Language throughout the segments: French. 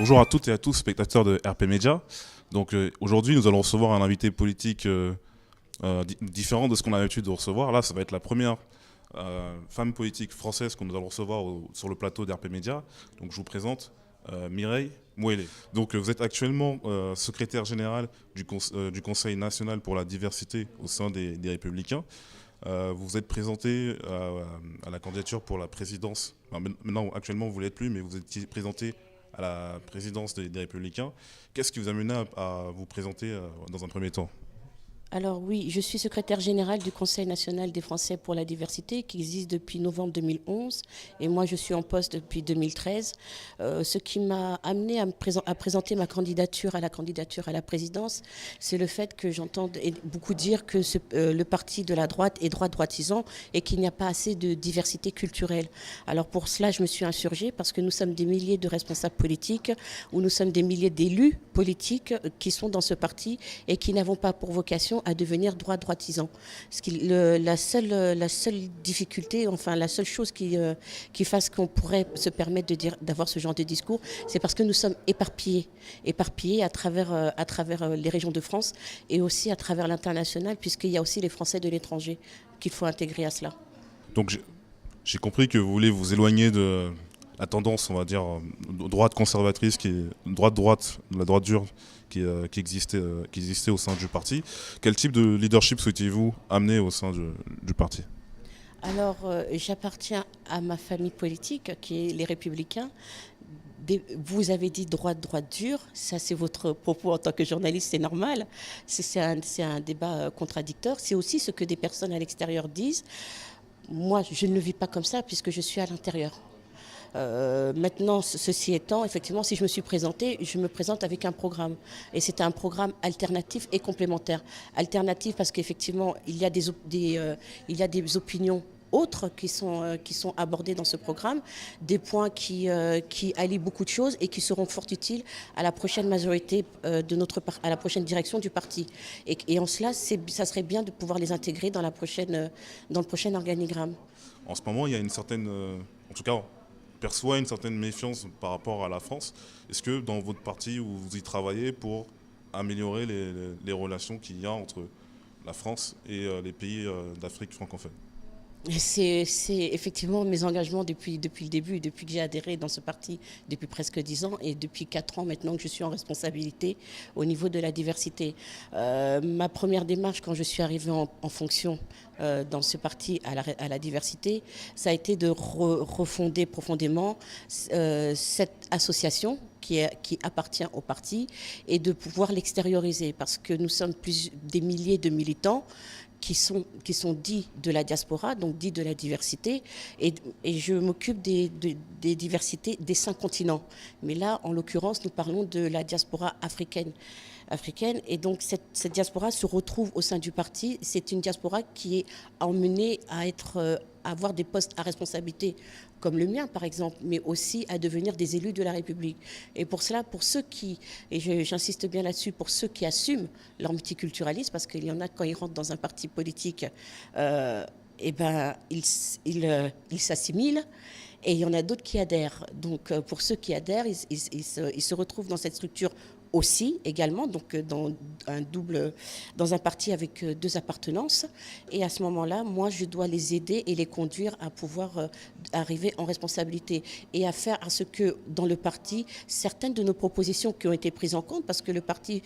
Bonjour à toutes et à tous, spectateurs de RP Media. Donc aujourd'hui, nous allons recevoir un invité politique différent de ce qu'on a l'habitude de recevoir. Là, ça va être la première femme politique française que nous allons recevoir sur le plateau d'RP Media. Donc je vous présente Mireille Mouélé. Donc vous êtes actuellement secrétaire générale du Conseil national pour la diversité au sein des Républicains. Vous vous êtes présenté à la candidature pour la présidence. Maintenant, actuellement, vous ne l'êtes plus, mais vous êtes présenté à la présidence des Républicains. Qu'est-ce qui vous a mené à vous présenter dans un premier temps ? Alors oui, je suis secrétaire générale du Conseil national des Français pour la diversité qui existe depuis novembre 2011 et moi je suis en poste depuis 2013. Ce qui m'a amené à présenter ma candidature à la présidence, c'est le fait que j'entends beaucoup dire que le parti de la droite est droitisant et qu'il n'y a pas assez de diversité culturelle. Alors pour cela, je me suis insurgée parce que nous sommes des milliers de responsables politiques ou nous sommes des milliers d'élus politiques qui sont dans ce parti et qui n'avons pas pour vocation à devenir droitisant. La seule difficulté, enfin la seule chose qui fasse qu'on pourrait se permettre d'avoir ce genre de discours, c'est parce que nous sommes éparpillés à travers les régions de France et aussi à travers l'international, puisqu'il y a aussi les Français de l'étranger qu'il faut intégrer à cela. Donc j'ai compris que vous voulez vous éloigner de la tendance, on va dire, droite conservatrice, qui est droite, la droite dure, qui existait au sein du parti. Quel type de leadership souhaitez-vous amener au sein du parti ? Alors, j'appartiens à ma famille politique, qui est les Républicains. Vous avez dit droite dure, ça c'est votre propos en tant que journaliste, c'est normal. C'est un débat contradictoire. C'est aussi ce que des personnes à l'extérieur disent. Moi, je ne le vis pas comme ça puisque je suis à l'intérieur. Maintenant, ceci étant, effectivement, si je me suis présentée, je me présente avec un programme. Et c'est un programme alternatif et complémentaire. Alternatif parce qu'effectivement, il y a des opinions autres qui sont abordées dans ce programme, des points qui allient beaucoup de choses et qui seront fort utiles à la prochaine majorité à la prochaine direction du parti. Et en cela, ça serait bien de pouvoir les intégrer dans le prochain organigramme. En ce moment, il y a une certaine, en tout cas, perçoit une certaine méfiance par rapport à la France. Est-ce que dans votre parti, vous y travaillez pour améliorer les relations qu'il y a entre la France et les pays d'Afrique francophone ? C'est effectivement mes engagements depuis le début, depuis que j'ai adhéré dans ce parti depuis presque 10 ans et depuis 4 ans maintenant que je suis en responsabilité au niveau de la diversité. Ma première démarche quand je suis arrivée en fonction dans ce parti à la diversité, ça a été de refonder profondément cette association qui appartient au parti et de pouvoir l'extérioriser parce que nous sommes des milliers de militants qui sont dits de la diaspora, donc dits de la diversité, et je m'occupe des diversités des 5 continents. Mais là, en l'occurrence, nous parlons de la diaspora africaine. Et donc cette diaspora se retrouve au sein du parti. C'est une diaspora qui est emmenée à avoir des postes à responsabilité, comme le mien par exemple, mais aussi à devenir des élus de la République. Et pour cela, pour ceux qui, et j'insiste bien là-dessus, pour ceux qui assument leur multiculturalisme, parce qu'il y en a quand ils rentrent dans un parti politique, ils s'assimilent. Et il y en a d'autres qui adhèrent. Donc pour ceux qui adhèrent, ils se retrouvent dans cette structure aussi également, donc dans un parti avec 2 appartenances. Et à ce moment-là, moi, je dois les aider et les conduire à pouvoir arriver en responsabilité et à faire à ce que dans le parti, certaines de nos propositions qui ont été prises en compte, parce que le parti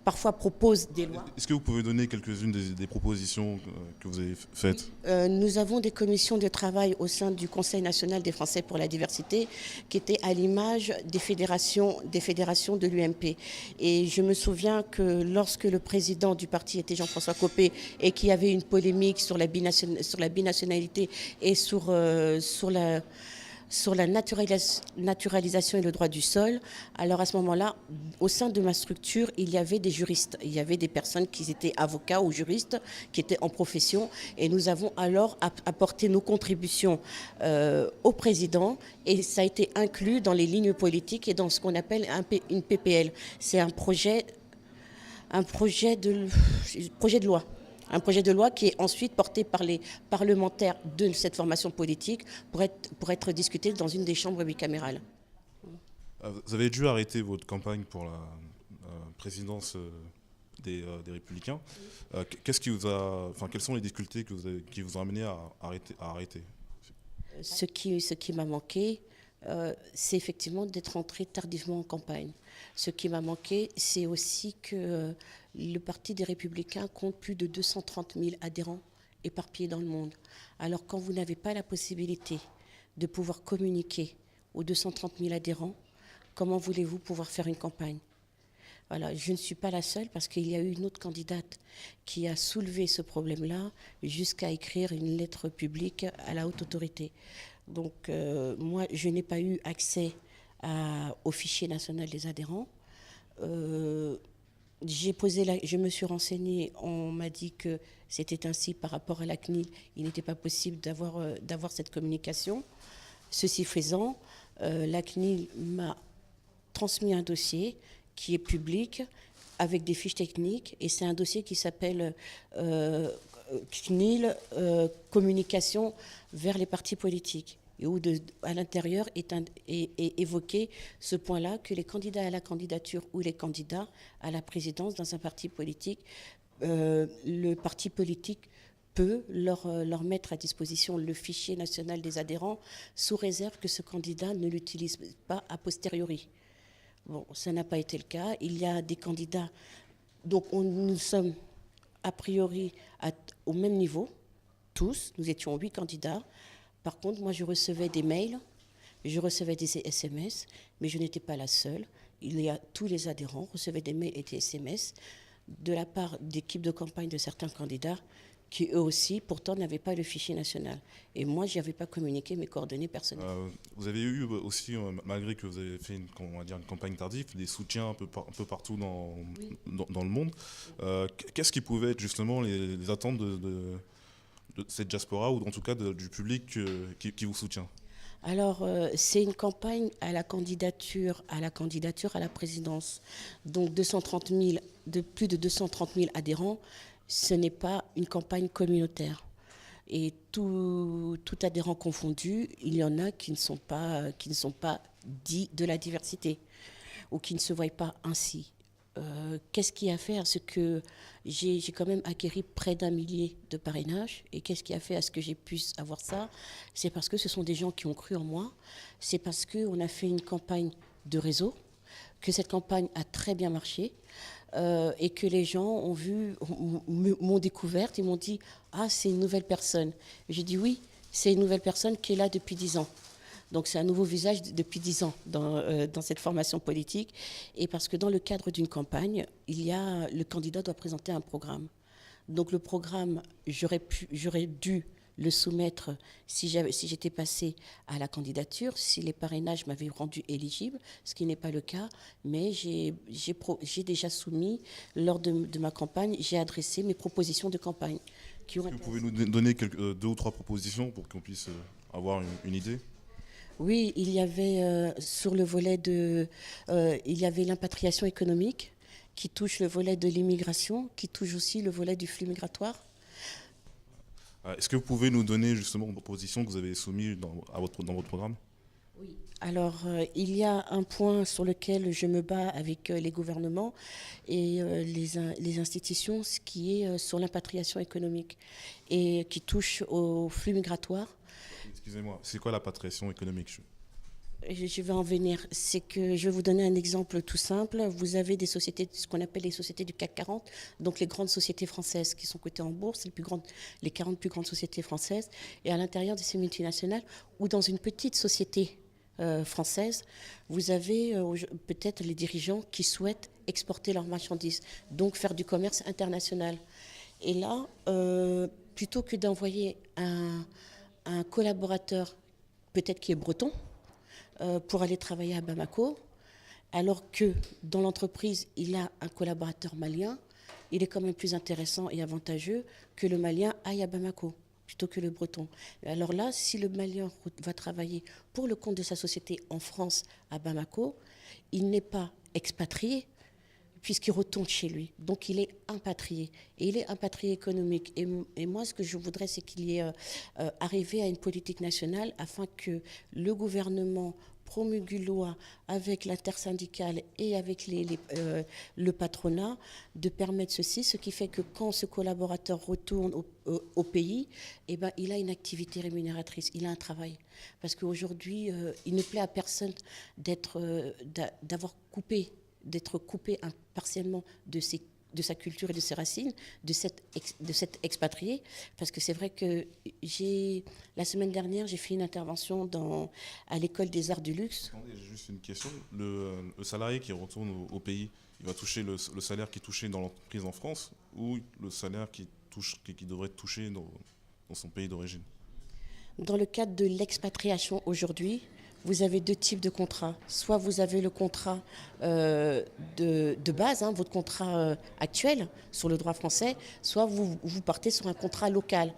parfois propose des lois. Est-ce que vous pouvez donner quelques-unes des propositions que vous avez faites ? Nous avons des commissions de travail au sein du Conseil national des Français pour la diversité qui étaient à l'image des fédérations de l'UMP. Et je me souviens que lorsque le président du parti était Jean-François Copé et qu'il y avait une polémique sur la binationalité et sur la naturalisation et le droit du sol. Alors à ce moment-là, au sein de ma structure, il y avait des juristes, il y avait des personnes qui étaient avocats ou juristes, qui étaient en profession, et nous avons alors apporté nos contributions au président, et ça a été inclus dans les lignes politiques et dans ce qu'on appelle une PPL. C'est un projet de loi. Un projet de loi qui est ensuite porté par les parlementaires de cette formation politique pour être discuté dans une des chambres bicamérales. Vous avez dû arrêter votre campagne pour la présidence des Républicains. Qu'est-ce qui vous a, enfin, quelles sont les difficultés qui vous ont amené à arrêter? Ce qui m'a manqué, c'est effectivement d'être entré tardivement en campagne. Ce qui m'a manqué, c'est aussi que le Parti des Républicains compte plus de 230 000 adhérents éparpillés dans le monde. Alors quand vous n'avez pas la possibilité de pouvoir communiquer aux 230 000 adhérents, comment voulez-vous pouvoir faire une campagne? Voilà, je ne suis pas la seule parce qu'il y a eu une autre candidate qui a soulevé ce problème-là jusqu'à écrire une lettre publique à la haute autorité. Donc moi, je n'ai pas eu accès au fichier national des adhérents. Je me suis renseignée, on m'a dit que c'était ainsi par rapport à la CNIL, il n'était pas possible d'avoir cette communication. Ceci faisant, la CNIL m'a transmis un dossier qui est public avec des fiches techniques et c'est un dossier qui s'appelle CNIL communication vers les partis politiques et où à l'intérieur est évoqué ce point-là que les candidats à la candidature ou les candidats à la présidence dans un parti politique, le parti politique peut leur mettre à disposition le fichier national des adhérents sous réserve que ce candidat ne l'utilise pas a posteriori. Bon, ça n'a pas été le cas. Il y a des candidats, donc nous sommes a priori au même niveau, tous, nous étions 8 candidats. Par contre, moi je recevais des mails, je recevais des SMS, mais je n'étais pas la seule. Tous les adhérents recevaient des mails et des SMS de la part d'équipes de campagne de certains candidats qui eux aussi, pourtant, n'avaient pas le fichier national. Et moi, je n'avais pas communiqué mes coordonnées personnelles. Vous avez eu aussi, malgré que vous avez fait une campagne tardive, des soutiens un peu partout dans le monde. Qu'est-ce qui pouvait être justement les attentes de cette diaspora, ou en tout cas du public qui vous soutient? Alors, c'est une campagne à la candidature à la présidence. Donc, plus de 230 000 adhérents. Ce n'est pas une campagne communautaire. Et tout adhérent confondu, il y en a qui ne sont pas dits de la diversité ou qui ne se voient pas ainsi. Qu'est-ce qui a fait à ce que j'ai quand même acquis près d'1 millier de parrainages? Et qu'est-ce qui a fait à ce que j'ai pu avoir ça? C'est parce que ce sont des gens qui ont cru en moi. C'est parce qu'on a fait une campagne de réseau, que cette campagne a très bien marché. Et que les gens m'ont découverte, ils m'ont dit « Ah, c'est une nouvelle personne ». J'ai dit « Oui, c'est une nouvelle personne qui est là depuis 10 ans ». Donc c'est un nouveau visage depuis 10 ans dans cette formation politique. Et parce que dans le cadre d'une campagne, le candidat doit présenter un programme. Donc le programme, j'aurais dû le soumettre si j'étais passée à la candidature, si les parrainages m'avaient rendu éligible, ce qui n'est pas le cas, mais j'ai déjà soumis, lors de ma campagne, j'ai adressé mes propositions de campagne. Vous pouvez nous donner 2 ou 3 propositions pour qu'on puisse avoir une idée? Oui, il y avait sur le volet il y avait l'impatriation économique qui touche le volet de l'immigration, qui touche aussi le volet du flux migratoire. Est-ce que vous pouvez nous donner justement une proposition que vous avez soumise dans votre programme? Oui. Alors, il y a un point sur lequel je me bats avec les gouvernements et les institutions, ce qui est sur l'impatriation économique et qui touche au flux migratoire. Excusez-moi, c'est quoi la patriation économique? Je vais en venir. C'est que je vais vous donner un exemple tout simple. Vous avez des sociétés, ce qu'on appelle les sociétés du CAC 40, donc les grandes sociétés françaises qui sont cotées en bourse, les 40 plus grandes sociétés françaises. Et à l'intérieur de ces multinationales, ou dans une petite société française, vous avez peut-être les dirigeants qui souhaitent exporter leurs marchandises, donc faire du commerce international. Et là, plutôt que d'envoyer un collaborateur, peut-être qui est breton, pour aller travailler à Bamako, alors que dans l'entreprise, il a un collaborateur malien, il est quand même plus intéressant et avantageux que le malien aille à Bamako plutôt que le breton. Alors là, si le malien va travailler pour le compte de sa société en France, à Bamako, il n'est pas expatrié, puisqu'il retourne chez lui. Donc il est impatrié. Et il est impatrié économique. Et moi, ce que je voudrais, c'est qu'il y ait arrivé à une politique nationale afin que le gouvernement promulgue une loi avec l'intersyndicale et avec le patronat, de permettre ceci, ce qui fait que quand ce collaborateur retourne au pays, eh ben, il a une activité rémunératrice, il a un travail. Parce qu'aujourd'hui, il ne plaît à personne d'être coupé partiellement de sa culture et de ses racines, de cette expatrié. Parce que c'est vrai que la semaine dernière, j'ai fait une intervention à l'école des arts du luxe. Attendez, j'ai juste une question. Le salarié qui retourne au pays, il va toucher le salaire qui est touché dans l'entreprise en France ou le salaire qui devrait être touché dans son pays d'origine? Dans le cadre de l'expatriation aujourd'hui, vous avez deux types de contrats. Soit vous avez le contrat de base, votre contrat actuel sur le droit français, soit vous partez sur un contrat local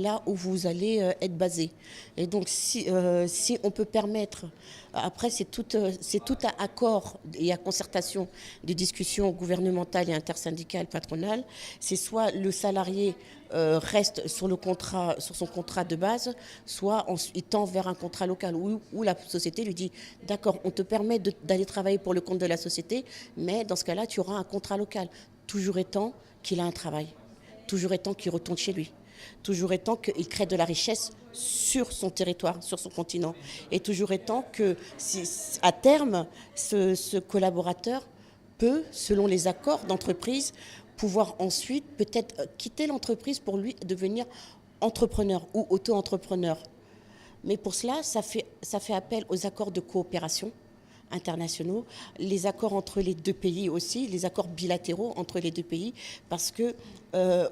là où vous allez être basé. Et donc si on peut permettre, après c'est tout à accord et à concertation de discussions gouvernementales et intersyndicales patronales, c'est soit le salarié reste sur son contrat de base, soit il tend vers un contrat local où la société lui dit d'accord, on te permet d'aller travailler pour le compte de la société, mais dans ce cas-là, tu auras un contrat local. Toujours étant qu'il a un travail, toujours étant qu'il retourne chez lui, toujours étant qu'il crée de la richesse sur son territoire, sur son continent, et toujours étant que à terme, ce collaborateur peut, selon les accords d'entreprise, pouvoir ensuite peut-être quitter l'entreprise pour lui devenir entrepreneur ou auto-entrepreneur. Mais pour cela, ça fait appel aux accords de coopération internationaux, les accords entre les deux pays aussi, les accords bilatéraux entre les deux pays, parce que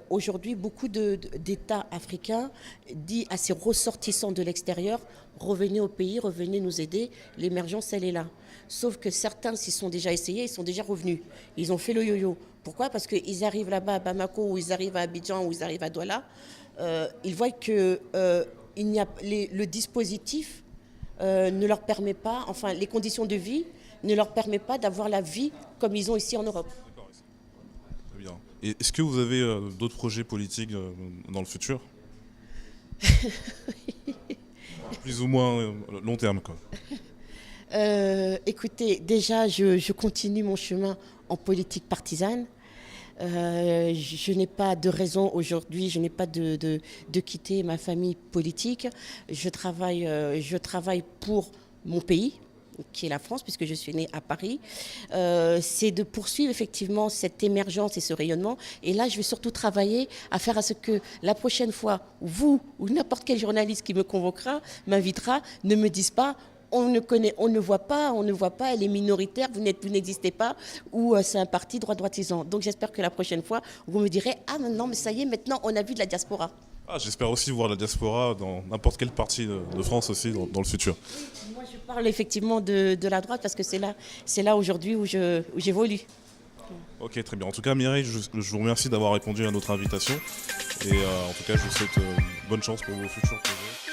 aujourd'hui, beaucoup d'États africains disent à ses ressortissants de l'extérieur, revenez au pays, revenez nous aider, l'émergence, elle est là. Sauf que certains s'y sont déjà essayés, ils sont déjà revenus. Ils ont fait le yo-yo. Pourquoi? Parce qu'ils arrivent là-bas à Bamako, ou ils arrivent à Abidjan, ou ils arrivent à Douala. Ils voient que le dispositif ne leur permet pas, enfin les conditions de vie ne leur permettent pas d'avoir la vie comme ils ont ici en Europe. Très bien. Et est-ce que vous avez d'autres projets politiques dans le futur? Plus ou moins long terme, quoi. Écoutez, déjà je continue mon chemin en politique partisane. Je n'ai pas de raison aujourd'hui, je n'ai pas de quitter ma famille politique. Je travaille pour mon pays, qui est la France, puisque je suis née à Paris. C'est de poursuivre effectivement cette émergence et ce rayonnement. Et là, je vais surtout travailler à faire à ce que la prochaine fois, vous ou n'importe quel journaliste qui me convoquera, m'invitera, ne me dise pas on ne voit pas, elle est minoritaire, vous n'existez pas, ou c'est un parti droitisant. Donc j'espère que la prochaine fois, vous me direz ah non, mais ça y est, maintenant on a vu de la diaspora. Ah, j'espère aussi voir la diaspora dans n'importe quelle partie de France aussi dans le futur. Moi je parle effectivement de la droite parce que c'est là aujourd'hui où j'évolue. Ok, très bien. En tout cas, Mireille, je vous remercie d'avoir répondu à notre invitation. Et en tout cas, je vous souhaite bonne chance pour vos futurs projets.